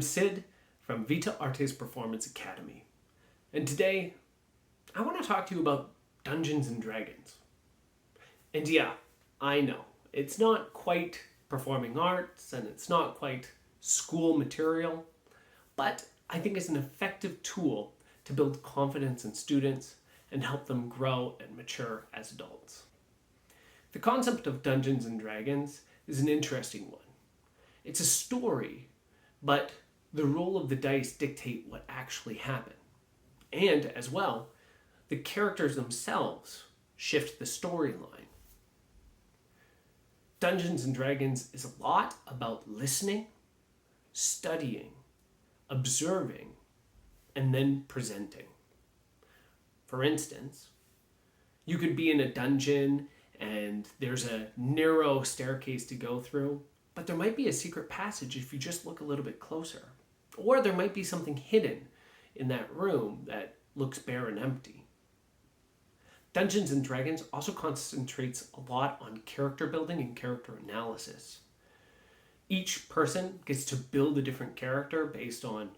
Sid from Vita Artes Performance Academy, and today I want to talk to you about Dungeons and Dragons. And yeah, I know, it's not quite performing arts and it's not quite school material, but I think it's an effective tool to build confidence in students and help them grow and mature as adults. The concept of Dungeons and Dragons is an interesting one. It's a story, but the roll of the dice dictate what actually happened. And as well, the characters themselves shift the storyline. Dungeons and Dragons is a lot about listening, studying, observing, and then presenting. For instance, you could be in a dungeon and there's a narrow staircase to go through, but there might be a secret passage if you just look a little bit closer. Or there might be something hidden in that room that looks bare and empty. Dungeons and Dragons also concentrates a lot on character building and character analysis. Each person gets to build a different character based on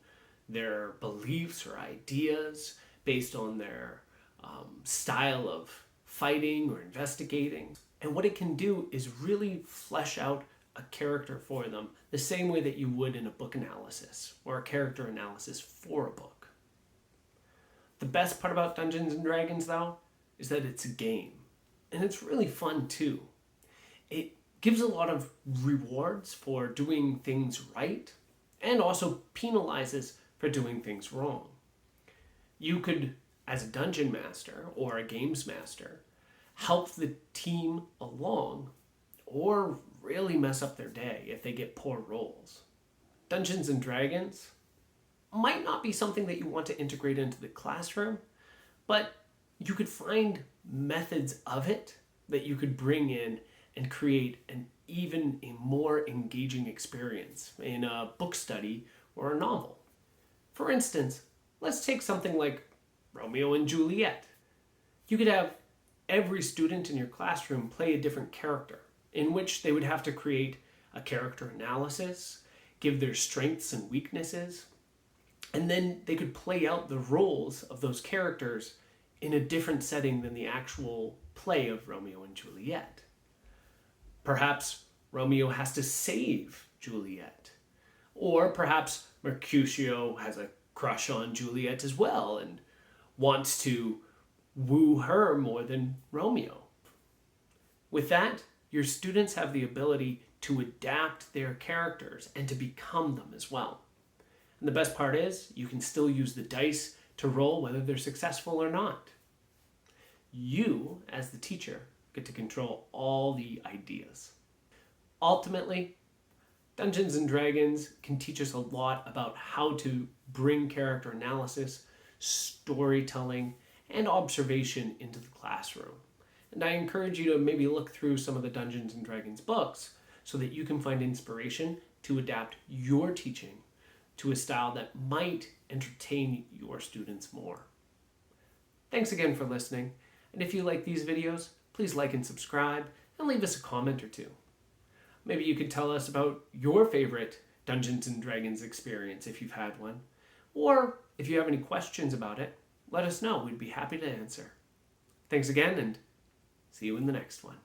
their beliefs or ideas, based on their style of fighting or investigating. And what it can do is really flesh out a character for them the same way that you would in a book analysis or a character analysis for a book. The best part about Dungeons and Dragons, though, is that it's a game. And it's really fun, too. It gives a lot of rewards for doing things right and also penalizes for doing things wrong. You could, as a dungeon master or a games master, help the team along or really mess up their day if they get poor rolls. Dungeons and Dragons might not be something that you want to integrate into the classroom, but you could find methods of it that you could bring in and create an even a more engaging experience in a book study or a novel. For instance, let's take something like Romeo and Juliet. You could have every student in your classroom play a different character, in which they would have to create a character analysis, give their strengths and weaknesses, and then they could play out the roles of those characters in a different setting than the actual play of Romeo and Juliet. Perhaps Romeo has to save Juliet, or perhaps Mercutio has a crush on Juliet as well and wants to woo her more than Romeo. With that, your students have the ability to adapt their characters and to become them as well. And the best part is, you can still use the dice to roll whether they're successful or not. You, as the teacher, get to control all the ideas. Ultimately, Dungeons and Dragons can teach us a lot about how to bring character analysis, storytelling, and observation into the classroom. And I encourage you to maybe look through some of the Dungeons and Dragons books so that you can find inspiration to adapt your teaching to a style that might entertain your students more. Thanks again for listening, and if you like these videos, please like and subscribe and leave us a comment or two. Maybe you could tell us about your favorite Dungeons and Dragons experience if you've had one, or if you have any questions about it, let us know. We'd be happy to answer. Thanks again, and see you in the next one.